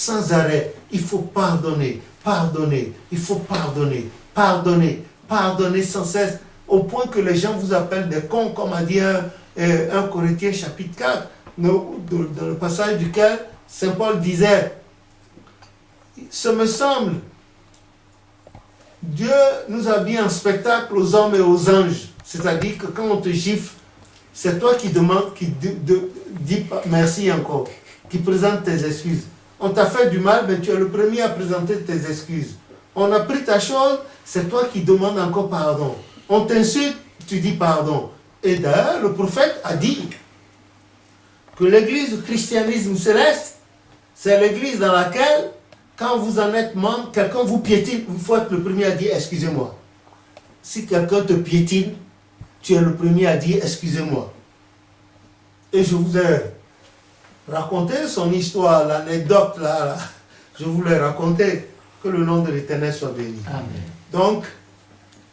sans arrêt. Il faut pardonner, pardonner, il faut pardonner, pardonner, pardonner sans cesse, au point que les gens vous appellent des cons, comme a dit 1 Corinthiens chapitre 4, dans le passage duquel Saint Paul disait, ce me semble, Dieu nous a mis en spectacle aux hommes et aux anges. C'est-à-dire que quand on te gifle, c'est toi qui demande, qui dis merci encore, qui présente tes excuses. On t'a fait du mal, mais tu es le premier à présenter tes excuses. On a pris ta chose, c'est toi qui demandes encore pardon. On t'insulte, tu dis pardon. Et d'ailleurs, le prophète a dit que l'église du christianisme céleste, c'est l'église dans laquelle, quand vous en êtes membre, quelqu'un vous piétine, il faut être le premier à dire excusez-moi. Si quelqu'un te piétine, tu es le premier à dire excusez-moi. Et je vous ai raconté son histoire, l'anecdote là, je vous l'ai raconté. Que le nom de l'Éternel soit béni. Amen. Donc,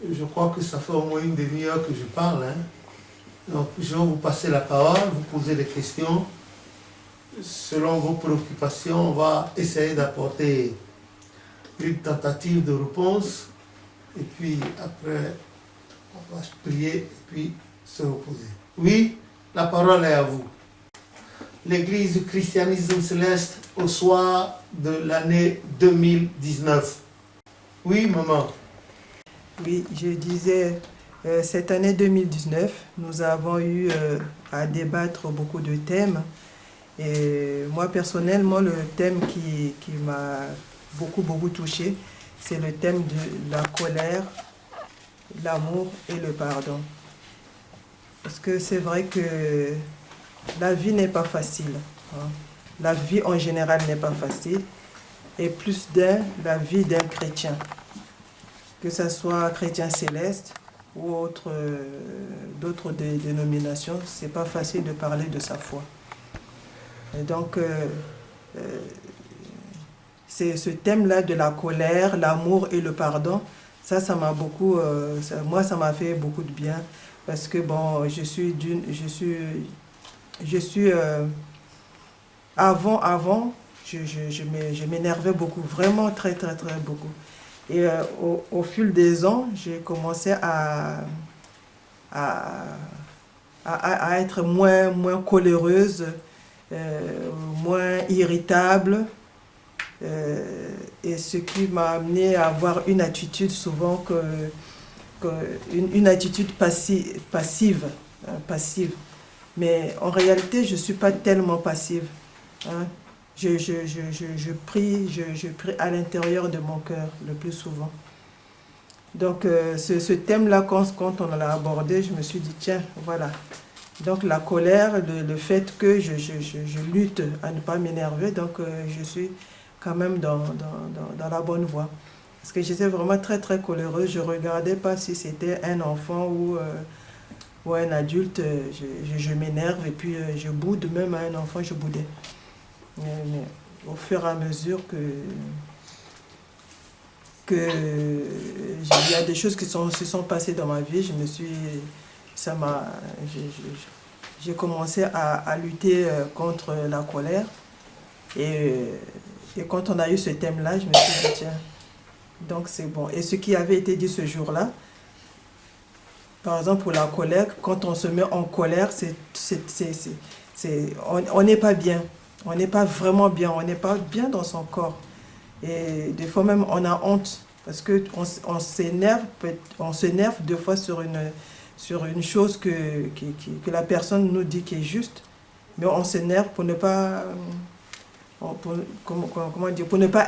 je crois que ça fait au moins une demi-heure que je parle. Donc, je vais vous passer la parole, vous poser des questions. Selon vos préoccupations, on va essayer d'apporter une tentative de réponse. Et puis, après, on va prier et puis se reposer. Oui, la parole est à vous. L'Église du christianisme céleste au soir de l'année 2019. Oui, maman. Oui, je disais, cette année 2019, nous avons eu à débattre beaucoup de thèmes. Et moi, personnellement, le thème qui m'a beaucoup touché, c'est le thème de la colère, l'amour et le pardon. Parce que c'est vrai que la vie n'est pas facile. La vie en général n'est pas facile. Et plus la vie d'un chrétien. Que ce soit chrétien céleste ou d'autres dénominations, c'est pas facile de parler de sa foi. Et donc, c'est ce thème-là de la colère, l'amour et le pardon, ça m'a beaucoup, moi ça m'a fait beaucoup de bien parce que bon, avant, je m'énervais beaucoup, vraiment très beaucoup. Et au fil des ans, j'ai commencé à être moins coléreuse, moins irritable, et ce qui m'a amené à avoir une attitude souvent une attitude passive. Mais en réalité, je ne suis pas tellement passive. Je prie à l'intérieur de mon cœur le plus souvent. Donc ce thème-là, quand on l'a abordé, je me suis dit, tiens, voilà. Donc la colère, le fait que je lutte à ne pas m'énerver, donc je suis quand même dans la bonne voie. Parce que j'étais vraiment très coléreuse, je ne regardais pas si c'était un enfant ou un adulte, je m'énerve et puis je boude, même à un enfant je boudais. Mais au fur et à mesure que il y a des choses qui se sont passées dans ma vie, j'ai commencé à lutter contre la colère. Et quand on a eu ce thème-là, je me suis dit, tiens, donc c'est bon. Et ce qui avait été dit ce jour-là, par exemple pour la colère, quand on se met en colère, on n'est pas bien. On n'est pas vraiment bien, on n'est pas bien dans son corps. Et des fois même, on a honte. Parce qu'on s'énerve deux fois sur une chose que la personne nous dit qui est juste. Mais on s'énerve pour ne pas... Comment dire, pour ne pas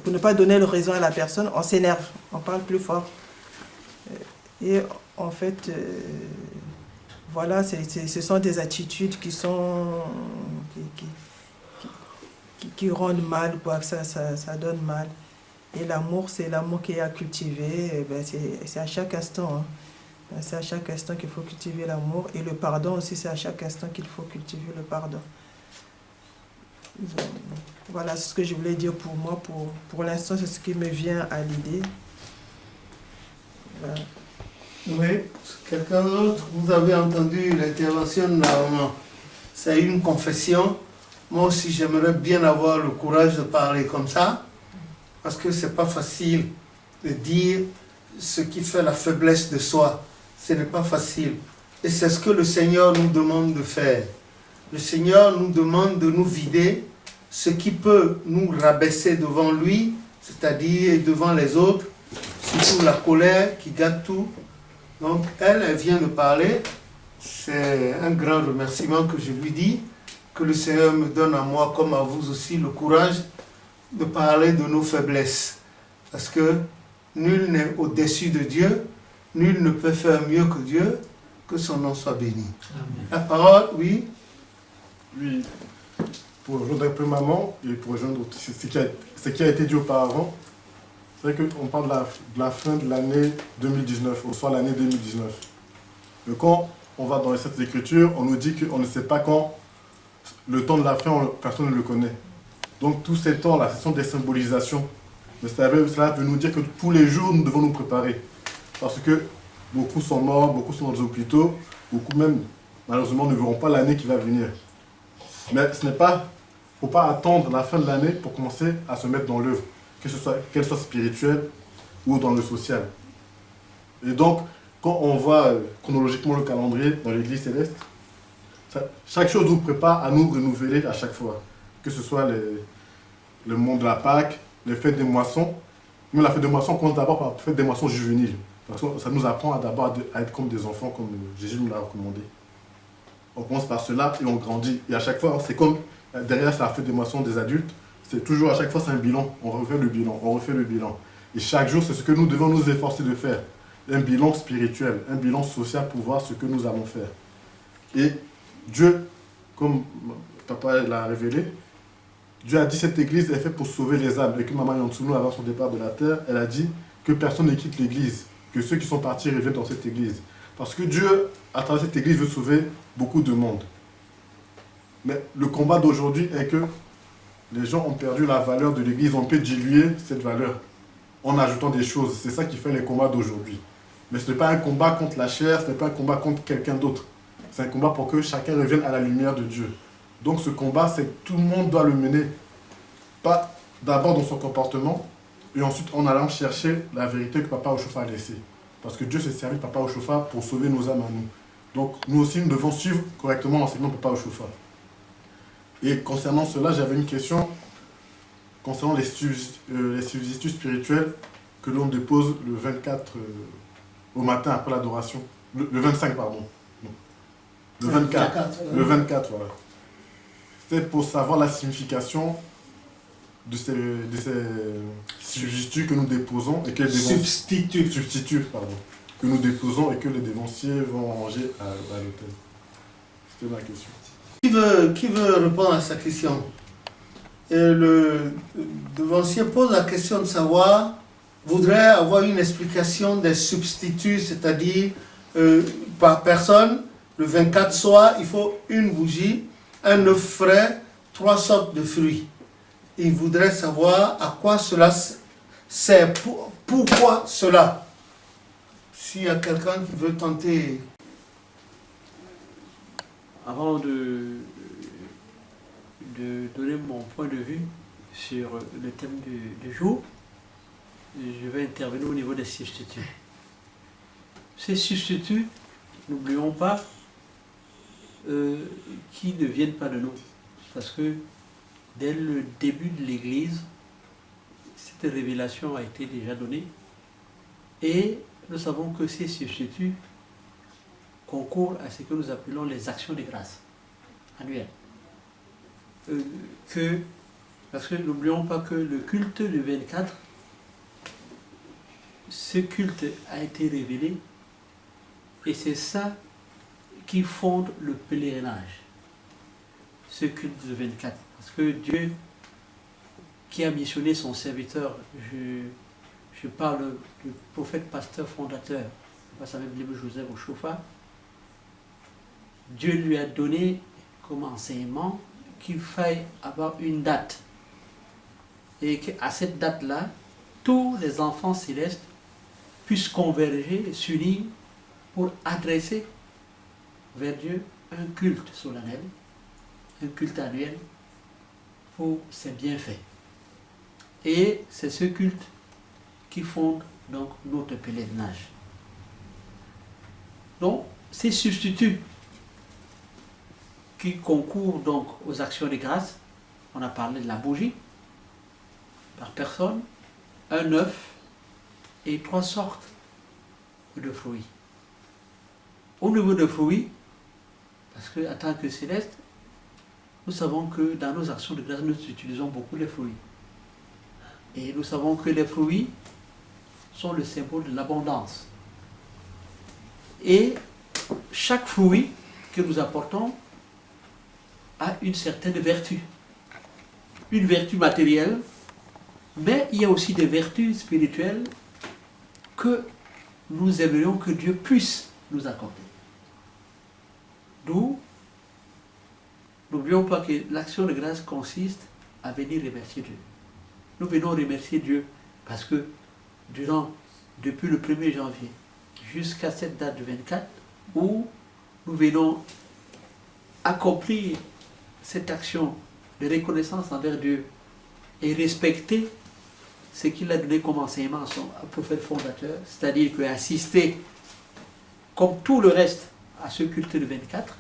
pour ne pas donner le raison à la personne, on s'énerve, on parle plus fort. Et en fait... Voilà, ce sont des attitudes qui rendent mal, quoi, ça donne mal. Et l'amour, c'est l'amour qui est à cultiver, c'est à chaque instant. C'est à chaque instant qu'il faut cultiver l'amour. Et le pardon aussi, c'est à chaque instant qu'il faut cultiver le pardon. Voilà ce que je voulais dire pour moi. Pour l'instant, c'est ce qui me vient à l'idée. Voilà. Oui, quelqu'un d'autre, vous avez entendu l'intervention de la maman. C'est une confession Moi aussi, j'aimerais bien avoir le courage de parler comme ça, parce que c'est pas facile de dire ce qui fait la faiblesse de soi. Ce n'est pas facile. Et c'est ce que le Seigneur nous demande de faire. Le Seigneur nous demande de nous vider ce qui peut nous rabaisser devant lui, c'est-à-dire devant les autres, surtout la colère qui gâte tout. Donc elle vient de parler. C'est un grand remerciement que je lui dis, que le Seigneur me donne à moi comme à vous aussi le courage de parler de nos faiblesses. Parce que nul n'est au-dessus de Dieu, nul ne peut faire mieux que Dieu, que son nom soit béni. Amen. La parole, oui. Oui, pour rejoindre un peu maman et pour rejoindre ce qui a été dit auparavant, c'est vrai qu'on parle de la fin de l'année 2019, ou soit l'année 2019. Mais quand on va dans les Saintes Écritures, on nous dit qu'on ne sait pas quand le temps de la fin, personne ne le connaît. Donc tous ces temps-là, ce sont des symbolisations. Mais cela veut nous dire que tous les jours, nous devons nous préparer. Parce que beaucoup sont morts, beaucoup sont dans les hôpitaux, beaucoup même, malheureusement, ne verront pas l'année qui va venir. Mais il ne faut pas attendre la fin de l'année pour commencer à se mettre dans l'œuvre, qu'elle soit spirituelle ou dans le social. Et donc, quand on voit chronologiquement le calendrier dans l'Église céleste, chaque chose nous prépare à nous renouveler à chaque fois. Que ce soit le monde de la Pâque, les fêtes des moissons. Même la fête des moissons commence d'abord par la fête des moissons juvéniles. Parce que ça nous apprend d'abord à être comme des enfants, comme Jésus nous l'a recommandé. On commence par cela et on grandit. Et à chaque fois, c'est comme derrière c'est la fête des moissons des adultes. C'est toujours à chaque fois c'est un bilan. On refait le bilan, on refait le bilan. Et chaque jour, c'est ce que nous devons nous efforcer de faire. Un bilan spirituel, un bilan social pour voir ce que nous allons faire. Et Dieu, comme papa l'a révélé, Dieu a dit cette église est faite pour sauver les âmes. Et que Maman Yansounou, avant son départ de la terre, elle a dit que personne ne quitte l'église, que ceux qui sont partis reviennent dans cette église. Parce que Dieu, à travers cette église, veut sauver beaucoup de monde. Mais le combat d'aujourd'hui est que les gens ont perdu la valeur de l'église, on peut diluer cette valeur en ajoutant des choses. C'est ça qui fait les combats d'aujourd'hui. Mais ce n'est pas un combat contre la chair, ce n'est pas un combat contre quelqu'un d'autre. C'est un combat pour que chacun revienne à la lumière de Dieu. Donc ce combat, c'est que tout le monde doit le mener. Pas d'abord dans son comportement, et ensuite en allant chercher la vérité que Papa Ochofa a laissée. Parce que Dieu s'est servi de Papa Ochofa pour sauver nos âmes à nous. Donc nous aussi, nous devons suivre correctement l'enseignement de Papa Ochofa. Et concernant cela, j'avais une question concernant les substituts spirituels que l'on dépose le 24 au matin après l'adoration. Le 25, pardon. Non. Le 24. Le 24, voilà. C'est pour savoir la signification de ces substituts que nous déposons et que les substituts, pardon, que nous déposons et que les dévanciers vont ranger à l'hôtel. C'était ma question. Qui veut répondre à sa question? Et le devancier pose la question de savoir, voudrait avoir une explication des substituts, c'est-à-dire par personne, le 24 soir, il faut une bougie, un œuf frais, 3 sortes de fruits. Il voudrait savoir à quoi cela sert, pourquoi cela. S'il y a quelqu'un qui veut tenter. Avant de donner mon point de vue sur le thème du jour, je vais intervenir au niveau des substituts. Ces substituts, n'oublions pas, qui ne viennent pas de nous. Parce que dès le début de l'Église, cette révélation a été déjà donnée. Et nous savons que ces substituts concourent à ce que nous appelons les actions de grâce annuelles. Parce que n'oublions pas que le culte du 24, ce culte a été révélé et c'est ça qui fonde le pèlerinage, ce culte du 24. Parce que Dieu, qui a missionné son serviteur, je parle du prophète, pasteur, fondateur, Joseph Ochofa, Dieu lui a donné comme enseignement qu'il faille avoir une date. Et qu'à cette date-là, tous les enfants célestes puissent converger et s'unir pour adresser vers Dieu un culte solennel, un culte annuel pour ses bienfaits. Et c'est ce culte qui fonde donc notre pèlerinage. Donc, ces substituts qui concourent donc aux actions de grâce, on a parlé de la bougie, par personne, un œuf et 3 sortes de fruits. Au niveau des fruits, parce qu'en tant que céleste, nous savons que dans nos actions de grâce, nous utilisons beaucoup les fruits. Et nous savons que les fruits sont le symbole de l'abondance. Et chaque fruit que nous apportons a une certaine vertu. Une vertu matérielle, mais il y a aussi des vertus spirituelles que nous aimerions que Dieu puisse nous accorder. D'où, n'oublions pas que l'action de grâce consiste à venir remercier Dieu. Nous venons remercier Dieu parce que depuis le 1er janvier jusqu'à cette date du 24, où nous venons accomplir cette action de reconnaissance envers Dieu et respecter ce qu'il a donné comme enseignement à son prophète fondateur, c'est-à-dire qu'assister, comme tout le reste, à ce culte de 24,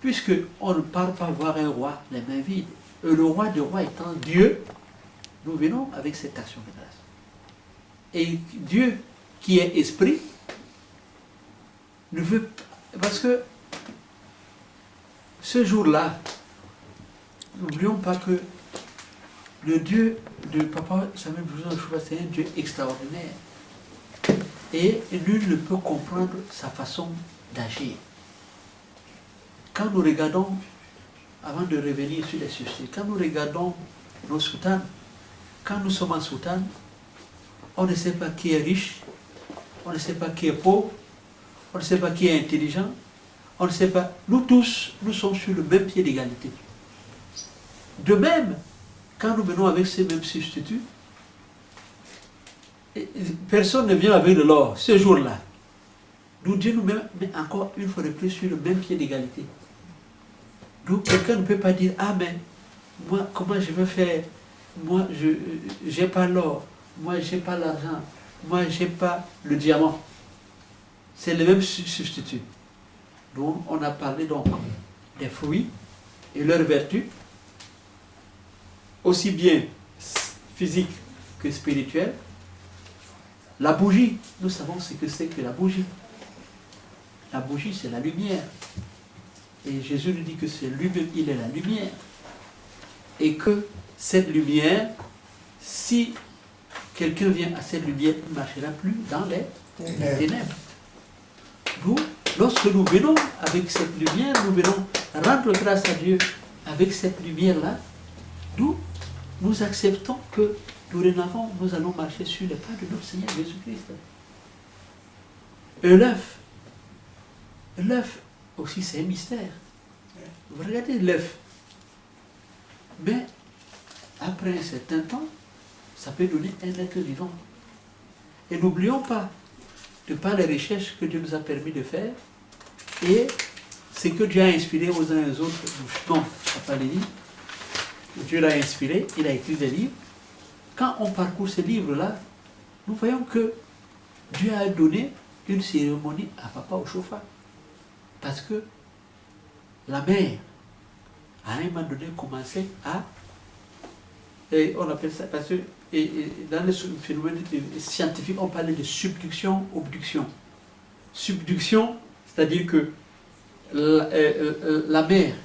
puisqu'on ne part pas voir un roi les mains vides. Et le roi des rois étant Dieu, nous venons avec cette action de grâce. Et Dieu, qui est esprit, ne veut pas... Parce que ce jour-là, n'oublions pas que le Dieu de Papa Samuel Boujon-Chouva, c'est un Dieu extraordinaire. Et nul ne peut comprendre sa façon d'agir. Quand nous regardons, avant de revenir sur les sujets, quand nous regardons nos soutanes, quand nous sommes en soutane, on ne sait pas qui est riche, on ne sait pas qui est pauvre, on ne sait pas qui est intelligent, on ne sait pas. Nous tous, nous sommes sur le même pied d'égalité. De même, quand nous venons avec ces mêmes substituts, personne ne vient avec de l'or ce jour-là. Nous, Dieu nous met encore une fois de plus sur le même pied d'égalité. Donc quelqu'un ne peut pas dire, ah mais moi, comment je veux faire? Moi, je n'ai pas l'or, moi, je n'ai pas l'argent, moi, je n'ai pas le diamant. C'est le même substitut. Donc, on a parlé donc des fruits et leurs vertus, aussi bien physiques que spirituelles. La bougie, nous savons ce que c'est que la bougie. La bougie, c'est la lumière. Et Jésus nous dit que c'est lui-même, il est la lumière. Et que cette lumière, si quelqu'un vient à cette lumière, il ne marchera plus dans les ténèbres. Nous, lorsque nous venons avec cette lumière, nous venons rendre grâce à Dieu avec cette lumière-là, nous acceptons que dorénavant, nous allons marcher sur les pas de notre Seigneur Jésus-Christ. Et l'œuf aussi, c'est un mystère. Vous regardez l'œuf. Mais après un certain temps, ça peut donner un être vivant. Et n'oublions pas, de par les recherches que Dieu nous a permis de faire, et ce que Dieu a inspiré aux uns et aux autres, non, pas les livres, Dieu l'a inspiré, il a écrit des livres. Quand on parcourt ces livres-là, nous voyons que Dieu a donné une cérémonie à Papa Ochofa. Parce que la mère, à un moment donné, commençait à... Et on appelle ça... Parce que dans les phénomènes scientifiques, on parlait de subduction, obduction. Subduction, c'est-à-dire que la mère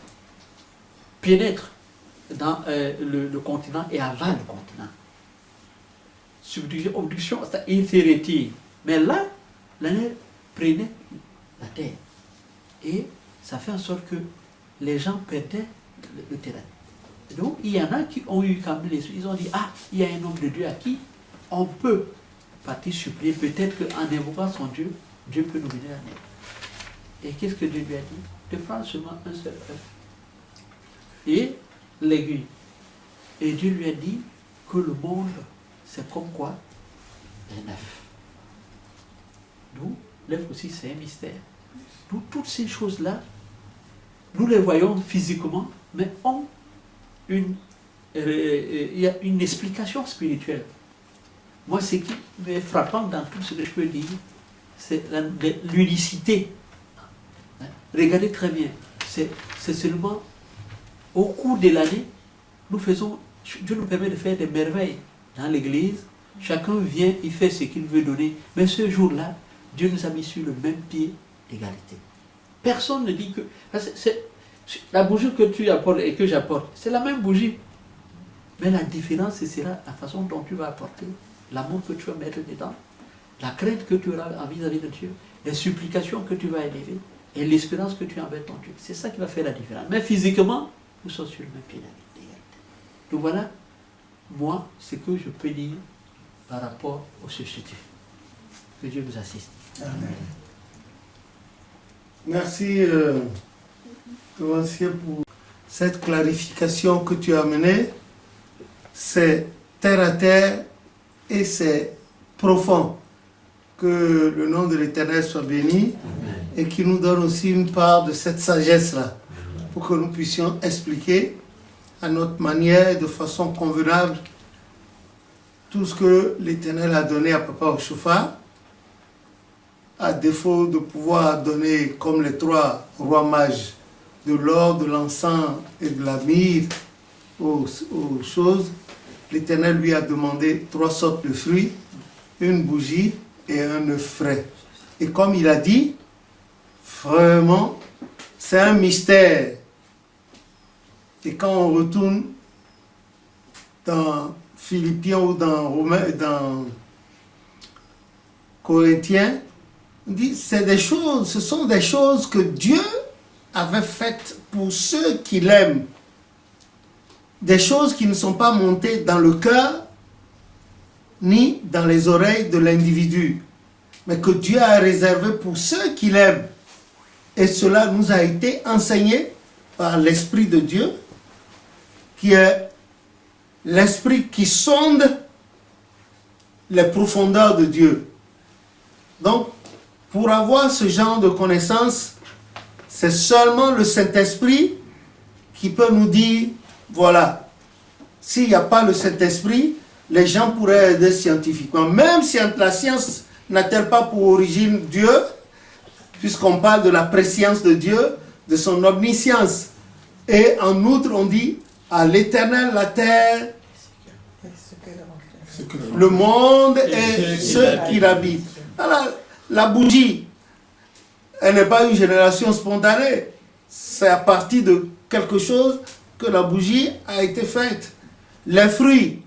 pénètre dans le continent et avale le continent. Subduction, obduction, il se retire. Mais là, la mer prenait la terre. Et ça fait en sorte que les gens perdaient le terrain. Donc, il y en a qui ont eu quand même l'esprit. Ils ont dit, ah, il y a un homme de Dieu à qui on peut partir supplier. Peut-être qu'en invoquant son Dieu, Dieu peut nous venir à l'aide. Et qu'est-ce que Dieu lui a dit? De prendre seulement un seul œuf. Et l'aiguille. Et Dieu lui a dit que le monde, c'est comme quoi? Un œuf. Donc, l'œuf aussi, c'est un mystère. Donc, toutes ces choses-là, nous les voyons physiquement, mais ont il y a une explication spirituelle. Moi, ce qui est frappant dans tout ce que je peux dire, c'est l'unicité. Hein? Regardez très bien, c'est seulement au cours de l'année, Dieu nous permet de faire des merveilles dans l'église. Chacun vient, il fait ce qu'il veut donner. Mais ce jour-là, Dieu nous a mis sur le même pied d'égalité. Personne ne dit que... la bougie que tu apportes et que j'apporte, c'est la même bougie. Mais la différence, ce sera la façon dont tu vas apporter, l'amour que tu vas mettre dedans, la crainte que tu auras vis-à-vis de Dieu, les supplications que tu vas élever et l'espérance que tu as envers ton Dieu. C'est ça qui va faire la différence. Mais physiquement, nous sommes sur le même pied d'égalité. Donc voilà, moi, ce que je peux dire par rapport au substitut. Que Dieu nous assiste. Amen. Merci, Clémentien, pour cette clarification que tu as menée. C'est terre à terre et c'est profond. Que le nom de l'Éternel soit béni et qu'il nous donne aussi une part de cette sagesse-là pour que nous puissions expliquer à notre manière et de façon convenable tout ce que l'Éternel a donné à Papa Ochofa, à défaut de pouvoir donner comme les 3 rois mages de l'or, de l'encens et de la myrrhe aux choses. L'Éternel lui a demandé 3 sortes de fruits, une bougie et un œuf frais. Et comme il a dit, vraiment, c'est un mystère. Et quand on retourne dans Philippiens ou dans Romains, dans Corinthiens, on dit ce sont des choses que Dieu avait faites pour ceux qui l'aiment. Des choses qui ne sont pas montées dans le cœur ni dans les oreilles de l'individu, mais que Dieu a réservé pour ceux qui l'aiment. Et cela nous a été enseigné par l'Esprit de Dieu, qui est l'Esprit qui sonde les profondeurs de Dieu. Donc, pour avoir ce genre de connaissance, c'est seulement le Saint-Esprit qui peut nous dire, voilà, s'il n'y a pas le Saint-Esprit, les gens pourraient aider scientifiquement. Même si la science n'a-t-elle pas pour origine Dieu, puisqu'on parle de la préscience de Dieu, de son omniscience. Et en outre, on dit, à l'Éternel, la terre, le monde et ceux qui l'habitent. Alors, la bougie, elle n'est pas une génération spontanée. C'est à partir de quelque chose que la bougie a été faite. Les fruits,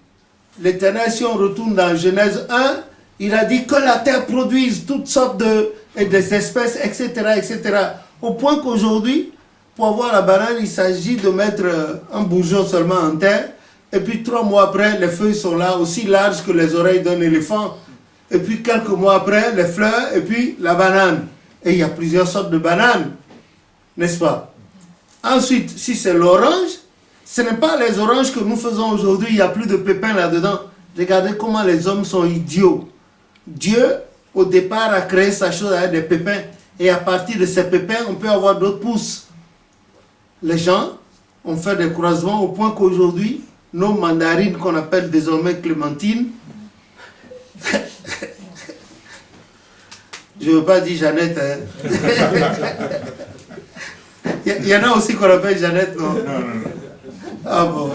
l'Éternel, si on retourne dans Genèse 1, il a dit que la terre produise toutes sortes des espèces, etc., etc. Au point qu'aujourd'hui, pour avoir la banane, il s'agit de mettre un bourgeon seulement en terre. Et puis 3 mois après, les feuilles sont là, aussi larges que les oreilles d'un éléphant. Et puis quelques mois après, les fleurs, et puis la banane. Et il y a plusieurs sortes de bananes, n'est-ce pas? Ensuite, si c'est l'orange, ce n'est pas les oranges que nous faisons aujourd'hui, il n'y a plus de pépins là-dedans. Regardez comment les hommes sont idiots. Dieu, au départ, a créé sa chose avec des pépins. Et à partir de ces pépins, on peut avoir d'autres pousses. Les gens ont fait des croisements au point qu'aujourd'hui, nos mandarines qu'on appelle désormais clémentines, je ne veux pas dire Jeannette, hein. Il y en a aussi qu'on appelle Jeannette, non? Non. Ah bon.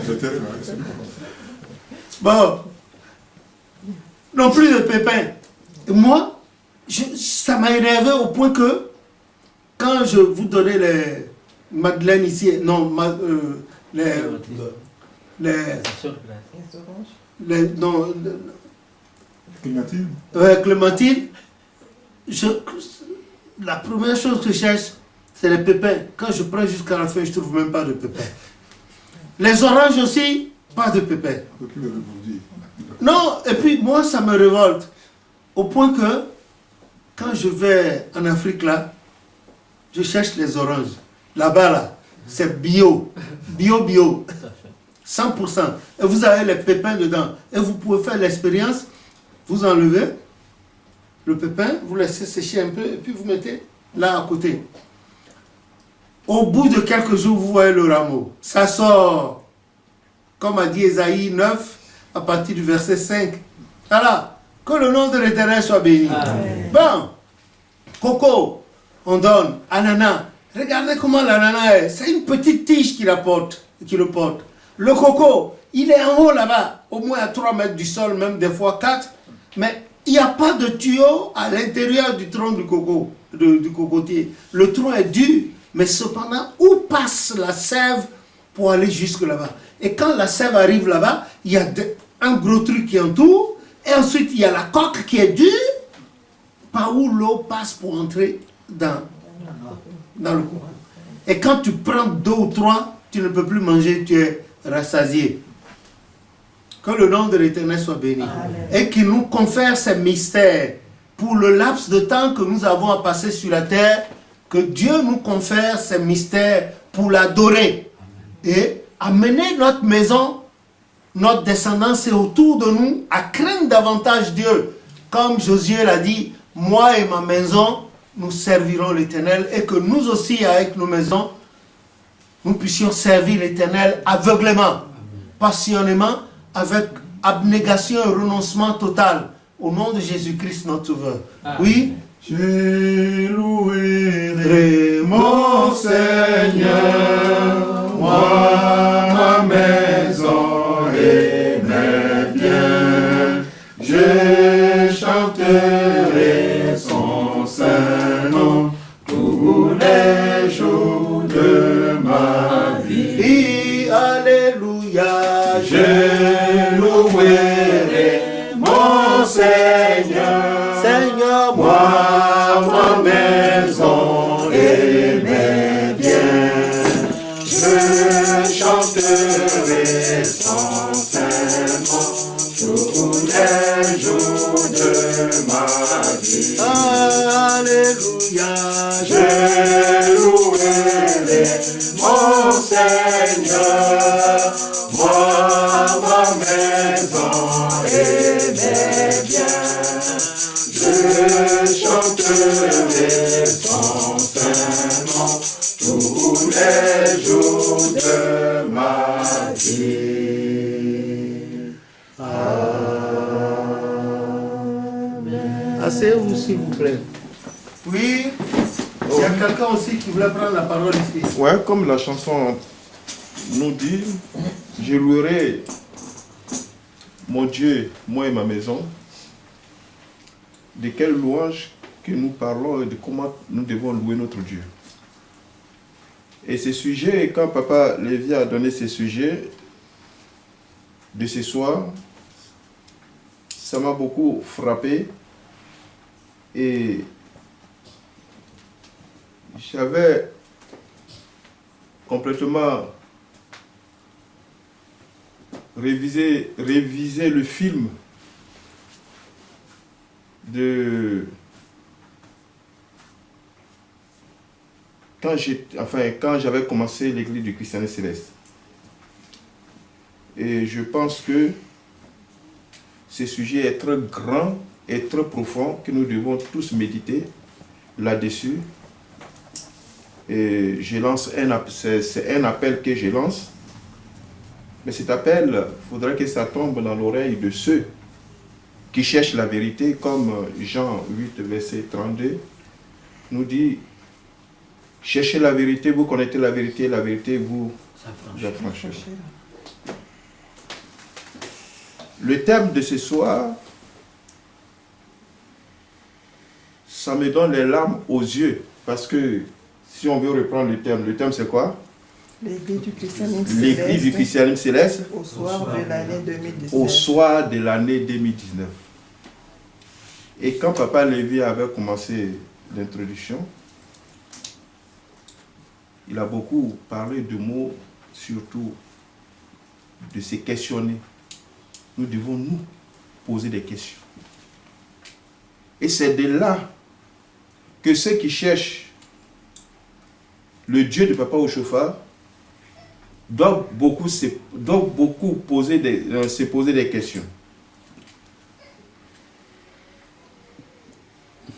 Peut-être, Bon. Non plus de pépins. Et moi, ça m'a énervé au point que, quand je vous donnais les madeleines ici, non, Clémentine. Clémentine, la première chose que je cherche, c'est les pépins. Quand je prends jusqu'à la fin, je ne trouve même pas de pépins. Les oranges aussi, pas de pépins. Non, et puis moi, ça me révolte. Au point que, quand je vais en Afrique, là, je cherche les oranges. Là-bas, là, c'est bio. Bio. 100%. Et vous avez les pépins dedans. Et vous pouvez faire l'expérience. Vous enlevez le pépin, vous laissez sécher un peu, et puis vous mettez là à côté. Au bout de quelques jours, vous voyez le rameau. Ça sort comme a dit Ésaïe 9, à partir du verset 5. Alors, que le nom de l'Éternel soit béni. Amen. Bon, coco, on donne, ananas. Regardez comment l'ananas est. C'est une petite tige qui le porte. Le coco, il est en haut là-bas, au moins à 3 mètres du sol, même des fois 4. Mais il n'y a pas de tuyau à l'intérieur du tronc du coco, du cocotier. Le tronc est dur, mais cependant, où passe la sève pour aller jusque là-bas? Et quand la sève arrive là-bas, il y a un gros truc qui entoure, et ensuite il y a la coque qui est dure, par où l'eau passe pour entrer dans le coco. Et quand tu prends 2 ou 3, tu ne peux plus manger, tu es rassasié. Que le nom de l'Éternel soit béni. Amen. Et qu'il nous confère ces mystères pour le laps de temps que nous avons à passer sur la terre, que Dieu nous confère ces mystères pour l'adorer et amener notre maison, notre descendance et autour de nous à craindre davantage Dieu. Comme Josué l'a dit, moi et ma maison, nous servirons l'Éternel, et que nous aussi, avec nos maisons, nous puissions servir l'Éternel aveuglément, passionnément, avec abnégation et renoncement total, au nom de Jésus-Christ notre Sauveur. Amen. Oui. Je louerai mon Seigneur, moi, ma maison et mes biens. Je chanterai son saint nom tous les jours de ma vie. Et alléluia. Je louerai mon Seigneur, Seigneur, moi, ma maison et mes biens. Je chanterai son saint nom tous les jours de ma vie. alléluia. Je louerai mon Seigneur, moi, ma maison et mes biens. Je chanterai son saint nom tous les jours de ma vie. Asseyez-vous s'il vous plaît. Oui. Il y a quelqu'un aussi qui voulait prendre la parole ici. Ouais, comme la chanson nous dit, je louerai mon Dieu, moi et ma maison. De quelle louange que nous parlons et de comment nous devons louer notre Dieu. Et ces sujets, quand Papa Lévy a donné ces sujets de ce soir, ça m'a beaucoup frappé et j'avais complètement révisé le film de quand j'avais commencé l'église du christianisme céleste. Et je pense que ce sujet est très grand et très profond, que nous devons tous méditer là-dessus. Et je lance c'est un appel que je lance. Mais cet appel, il faudrait que ça tombe dans l'oreille de ceux qui cherchent la vérité, comme Jean 8, verset 32, nous dit, cherchez la vérité, vous connaissez la vérité vous affranchira. Le thème de ce soir, ça me donne les larmes aux yeux, parce que si on veut reprendre le thème c'est quoi? L'église du christianisme L'église du christianisme céleste au soir de l'année 2019. au soir de l'année 2019. Et quand Papa Lévy avait commencé l'introduction, il a beaucoup parlé de mots, surtout de se questionner. Nous devons nous poser des questions. Et c'est de là que ceux qui cherchent le Dieu de Papa au chauffard doivent beaucoup se poser des questions.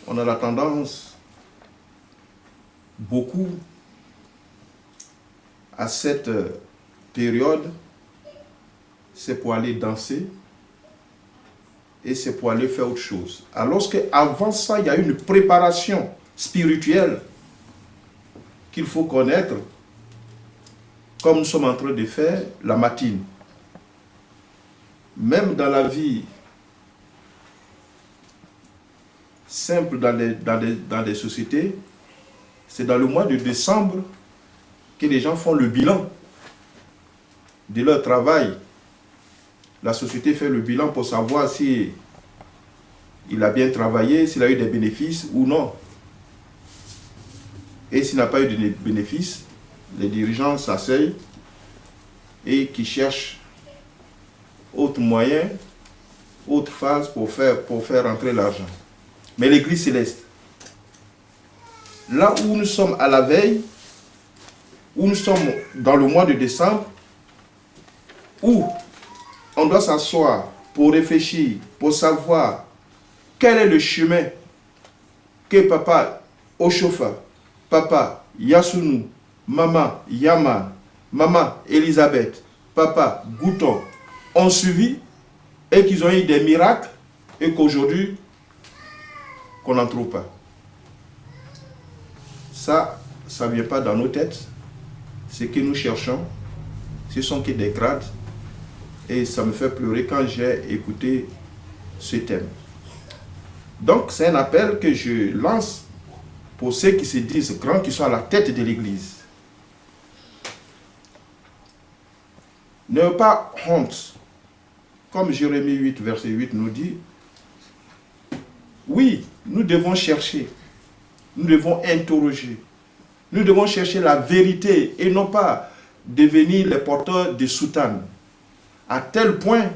On a la tendance, beaucoup, à cette période, c'est pour aller danser et c'est pour aller faire autre chose. Alors qu'avant ça, il y a une préparation spirituelle qu'il faut connaître, comme nous sommes en train de faire la matine. Même dans la vie simple, dans des sociétés, c'est dans le mois de décembre que les gens font le bilan de leur travail. La société fait le bilan pour savoir si il a bien travaillé, s'il a eu des bénéfices ou non. Et s'il n'a pas eu de bénéfices, les dirigeants s'asseyent et qui cherchent autres moyens, autres phases pour faire entrer l'argent. Mais l'Église céleste, là où nous sommes à la veille, où nous sommes dans le mois de décembre, où on doit s'asseoir pour réfléchir, pour savoir quel est le chemin que papa Oshofa, papa Yasunu, maman Yaman, maman Elisabeth, papa Gouton ont suivi et qu'ils ont eu des miracles et qu'aujourd'hui, qu'on n'en trouve pas. Ça ne vient pas dans nos têtes. Ce que nous cherchons, ce sont que des grades. Et ça me fait pleurer quand j'ai écouté ce thème. Donc, c'est un appel que je lance pour ceux qui se disent grands, qui sont à la tête de l'Église. N'ayez pas honte. Comme Jérémie 8, verset 8 nous dit, oui, nous devons chercher, nous devons interroger, nous devons chercher la vérité et non pas devenir les porteurs de soutanes. À tel point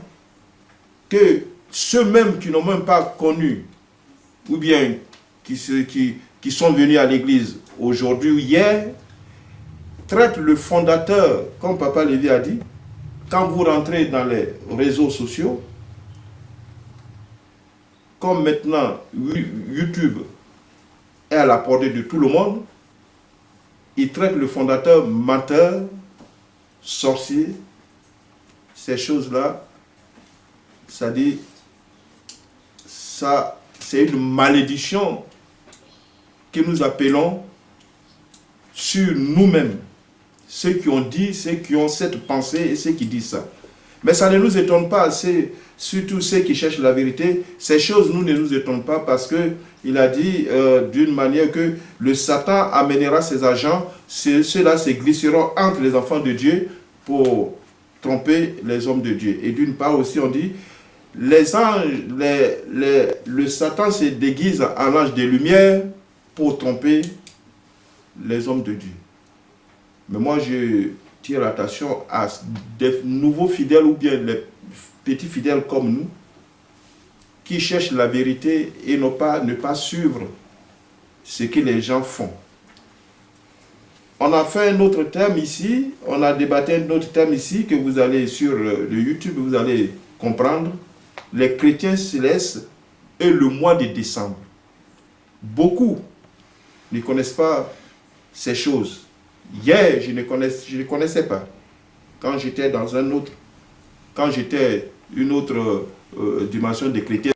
que ceux-mêmes qui n'ont même pas connu, ou bien qui sont venus à l'église aujourd'hui ou hier, traitent le fondateur, comme Papa Lévy a dit, quand vous rentrez dans les réseaux sociaux, comme maintenant YouTube est à la portée de tout le monde, ils traitent le fondateur menteur, sorcier. Ces choses-là, ça dit, ça, c'est une malédiction que nous appelons sur nous-mêmes. Ceux qui ont dit, ceux qui ont cette pensée et ceux qui disent ça. Mais ça ne nous étonne pas, c'est surtout ceux qui cherchent la vérité. Ces choses, nous ne nous étonnent pas parce qu'il a dit d'une manière que le Satan amènera ses agents, ceux-là se glisseront entre les enfants de Dieu pour tromper les hommes de Dieu. Et d'une part aussi, on dit, les anges, le Satan se déguise en ange de lumière pour tromper les hommes de Dieu. Mais moi, je tire l'attention à des nouveaux fidèles ou bien les petits fidèles comme nous qui cherchent la vérité et ne pas suivre ce que les gens font. On a fait un autre thème ici, on a débattu un autre thème ici que vous allez sur le YouTube, vous allez comprendre. Les chrétiens célestes et le mois de décembre. Beaucoup ne connaissent pas ces choses. Hier, je ne connaissais pas. Quand j'étais dans une autre dimension de chrétien,